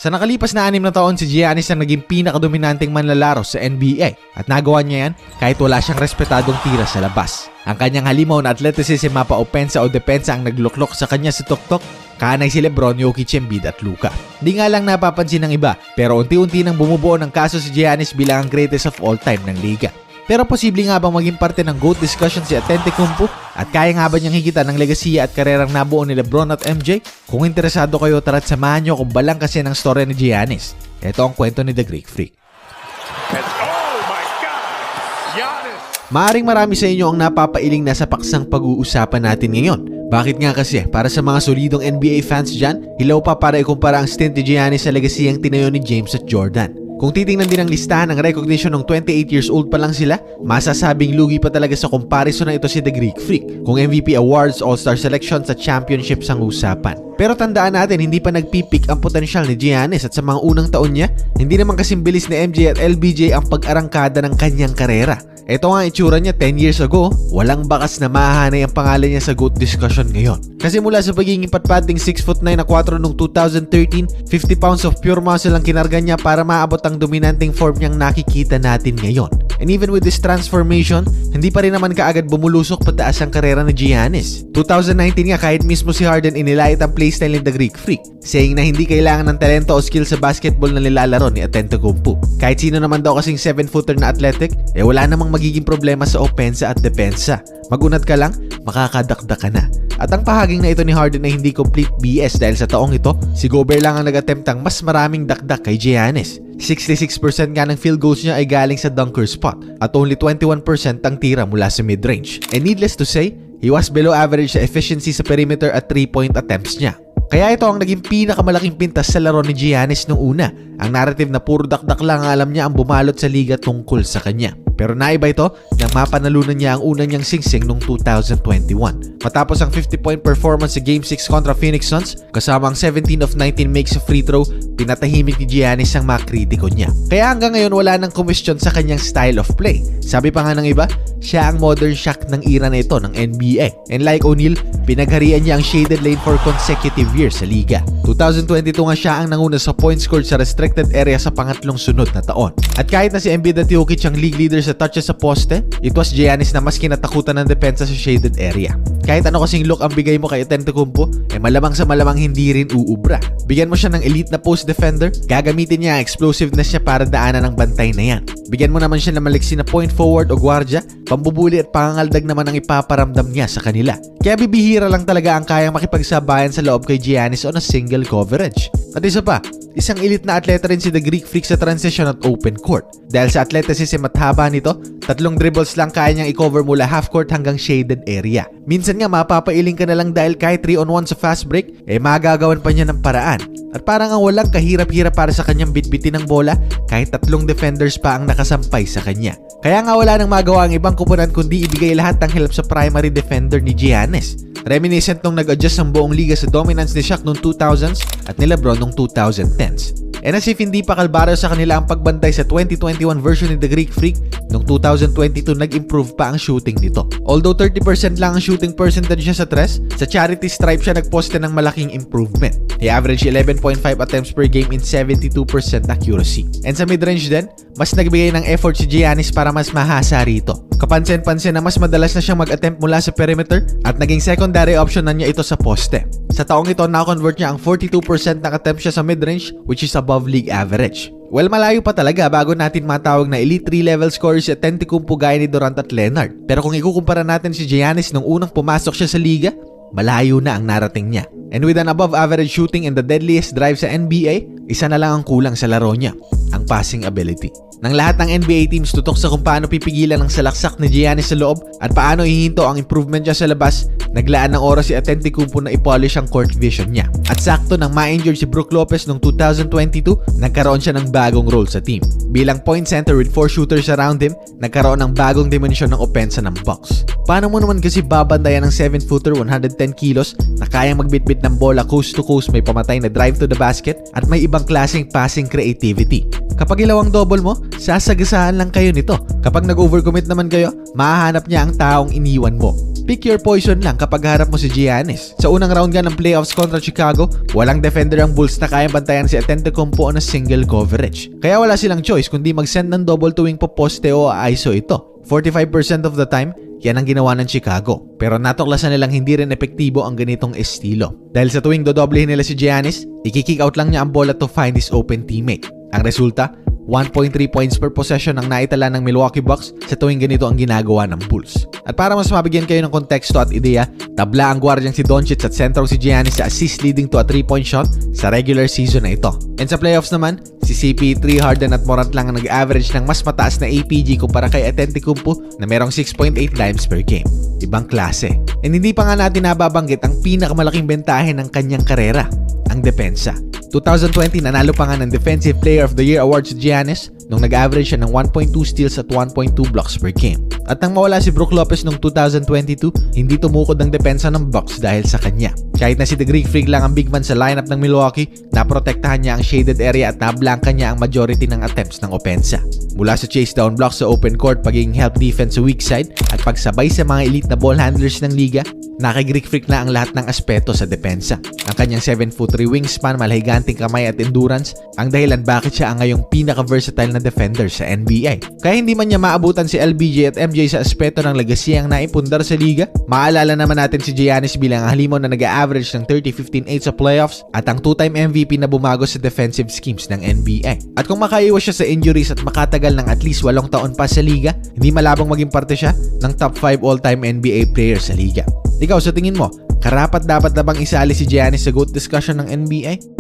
Sa nakalipas na 6 na taon, si Giannis ang naging pinakadominanteng manlalaro sa NBA at nagawa niya yan kahit wala siyang respetadong tira sa labas. Ang kanyang halimaw na athleticism mapa-opensa o depensa ang nagluklok sa kanya sa tuktok, kaanay si Lebron, Jokic, Embiid at Luka. Di nga lang napapansin ng iba, pero unti-unti nang bumubuo ng kaso si Giannis bilang ang greatest of all time ng liga. Pero posible nga bang maging parte ng GOAT discussion si Antetokounmpo? At kaya nga ba niyang higitan ng legasiya at karerang nabuo ni Lebron at MJ? Kung interesado kayo, tara't samahan niyo kung balang kasi ng story ni Giannis. Ito ang kwento ni The Greek Freak. Maaring marami sa inyo ang napapailing na sa paksang pag-uusapan natin ngayon. Bakit nga kasi? Para sa mga solidong NBA fans dyan, hilaw pa para ikumpara ang stint ni Giannis sa legasiyang tinayo ni James at Jordan. Kung titingnan din ang listahan ng recognition ng 28 years old pa lang sila, masasabing lugi pa talaga sa comparison na ito si The Greek Freak. Kung MVP awards, All-Star selections at championships ang usapan. Pero tandaan natin, hindi pa nagpipik ang potensyal ni Giannis at sa mga unang taon niya, hindi naman kasing bilis ni MJ at LBJ ang pag-arangkada ng kanyang karera. Ito nga itsura niya 10 years ago, walang bakas na mahahanay ang pangalan niya sa GOAT discussion ngayon. Kasi mula sa pagiging patpating 6'9" na 4 noong 2013, 50 pounds of pure muscle ang kinarga niya para maabot ang dominanting form niyang nakikita natin ngayon. And even with this transformation, hindi pa rin naman kaagad bumulusok pataas ang karera ni Giannis. 2019 nga kahit mismo si Harden inilait ang playstyle ni The Greek Freak, saying na hindi kailangan ng talento o skill sa basketball na nilalaro ni Antetokounmpo. Kahit sino naman daw kasing 7-footer na athletic, wala namang magiging problema sa opensa at depensa. Magunat ka lang, makakadakdak ka na. At ang pahaging na ito ni Harden ay hindi complete BS dahil sa taong ito, si Gobert lang ang nag-attemptang mas maraming dakdak kay Giannis. 66% nga ng field goals niya ay galing sa dunker spot at only 21% ang tira mula sa mid-range. And needless to say, he was below average sa efficiency sa perimeter at 3-point attempts niya. Kaya ito ang naging pinakamalaking pintas sa laro ni Giannis nung una. Ang narrative na puro dakdak lang ang alam niya ang bumalot sa liga tungkol sa kanya. Pero naiba ito nang mapanalunan niya ang una niyang singsing noong 2021. Matapos ang 50-point performance sa Game 6 kontra Phoenix Suns, kasama ang 17 of 19 makes sa free throw, pinatahimik ni Giannis ang mga kritiko niya. Kaya hanggang ngayon wala nang question sa kanyang style of play. Sabi pa nga ng iba, siya ang modern Shaq ng era na ito ng NBA. And like O'Neal, pinagharian niya ang shaded lane for consecutive years sa liga. 2022 nga siya ang nanguna sa points scored sa restricted area sa pangatlong sunod na taon. At kahit na si Embiid at Jokic ang league leader sa touches sa poste, it was Giannis na mas kinatakutan ng depensa sa shaded area. Kahit ano kasing look ang bigay mo kay Antetokounmpo, malamang sa malamang hindi rin uubra. Bigyan mo siya ng elite na post defender, gagamitin niya ang explosiveness niya para daanan ng bantay na yan. Bigyan mo naman siya ng maliksi na point forward o gwardya, pambubuli at pangangaldag naman ang ipaparamdam niya sa kanila. Kaya bibihira lang talaga ang kayang makipagsabayan sa loob kay Giannis on a single coverage. At isa pa, isang elite na atleta rin si The Greek Freak sa transition at open court. Dahil sa athleticism at haba nito, 3 dribbles lang kaya niyang i-cover mula half court hanggang shaded area. Minsan nga mapapailing ka na lang dahil kahit 3-on-1 sa fast break, magagawan pa niya ng paraan. At parang ang walang kahirap-hirap para sa kanyang bitbitin ng bola kahit 3 defenders pa ang nakasampay sa kanya. Kaya nga wala nang magawa ang ibang kupunan kundi ibigay lahat ng help sa primary defender ni Giannis. Reminiscent nung nag-adjust ang buong liga sa dominance ni Shaq noong 2000s at ni Lebron noong 2010s. And as if hindi pa kalbaryo sa kanila ang pagbantay sa 2021 version ni The Greek Freak, noong 2022 nag-improve pa ang shooting nito. Although 30% lang ang shooting percentage niya sa tres, sa charity stripe siya nagposte ng malaking improvement. He averaged 11.5 attempts per game in 72% accuracy. And sa mid-range din, mas nagbigay ng effort si Giannis para mas mahasa rito. Kapansin-pansin na mas madalas na siyang mag-attempt mula sa perimeter at naging secondary option na niya ito sa poste. Sa taong ito, na-convert niya ang 42% ng attempts siya sa mid-range, which is above league average. Well, malayo pa talaga bago natin matawag na elite 3-level scorers si Antetokounmpo gaya ni Durant at Leonard. Pero kung ikukumpara natin si Giannis nung unang pumasok siya sa liga, malayo na ang narating niya. And with an above-average shooting and the deadliest drive sa NBA, isa na lang ang kulang sa laro niya, ang passing ability. Nang lahat ng NBA teams tutok sa kung paano pipigilan ang salaksak ni Giannis sa loob at paano ihinto ang improvement niya sa labas, naglaan ng oras si Antetokounmpo na i-polish ang court vision niya. At sakto nang ma-injured si Brook Lopez noong 2022, nagkaroon siya ng bagong role sa team. Bilang point center with 4 shooters around him, nagkaroon ng bagong dimensyon ng opensa ng Bucks. Paano mo naman kasi babantayan ng 7-footer 110 kilos na kayang magbitbit ng bola coast to coast, may pamatay na drive to the basket at may ibang klaseng passing creativity? Kapag ilawang double mo, sasagasaan lang kayo nito. Kapag nag-overcommit naman kayo, mahahanap niya ang taong iniwan mo. Pick your poison lang kapag harap mo si Giannis. Sa unang round nga ng playoffs kontra Chicago, walang defender ang Bulls na kayang bantayan si Antetokounmpo na single coverage. Kaya wala silang choice kundi mag-send ng double tuwing poposte o ISO ito. 45% of the time, yan ang ginawa ng Chicago. Pero natuklasan nilang hindi rin epektibo ang ganitong estilo. Dahil sa tuwing dodoblehin nila si Giannis, i-kick out lang niya ang bola to find his open teammate. Ang resulta, 1.3 points per possession ang naitala ng Milwaukee Bucks sa tuwing ganito ang ginagawa ng Bulls. At para mas mabigyan kayo ng konteksto at ideya, tabla ang gwardyang si Doncic at sentro si Giannis sa assist leading to a 3-point shot sa regular season na ito. And sa playoffs naman, si CP3, Harden at Morant lang ang nag-average ng mas mataas na APG kumpara kay Antetokounmpo na merong 6.8 dimes per game. Ibang klase. And hindi pa nga natin nababanggit ang pinakamalaking bentahe ng kanyang karera, ang depensa. 2020 nanalo pa nga ng Defensive Player of the Year award si Giannis nung nag-average siya ng 1.2 steals at 1.2 blocks per game. At nang mawala si Brook Lopez noong 2022, hindi tumukod ang depensa ng Bucks dahil sa kanya. Kahit na si The Greek Freak lang ang big man sa lineup ng Milwaukee, naprotektahan niya ang shaded area at nablangka niya ang majority ng attempts ng opensa. Mula sa chase down blocks sa open court, pagiging help defense sa weak side, at pagsabay sa mga elite na ball handlers ng liga, kay Greek Freak na ang lahat ng aspeto sa depensa. Ang kanyang 7'3" wingspan, malhiganting kamay at endurance, ang dahilan bakit siya ang ngayong pinaka-versatile na defender sa NBA. Kaya hindi man niya maabutan si LBJ at MJ sa aspeto ng legasiyang naipundar sa liga, maalala naman natin si Giannis bilang ang halimaw na nag-a-average ng 30-15-8 sa playoffs at ang 2-time MVP na bumago sa defensive schemes ng NBA. At kung makaiwas siya sa injuries at makatagal ng at least 8 taon pa sa liga, hindi malabong maging parte siya ng top 5 all-time NBA players sa liga. Ikaw, sa tingin mo, karapat dapat na bang isali si Giannis sa GOAT discussion ng NBA?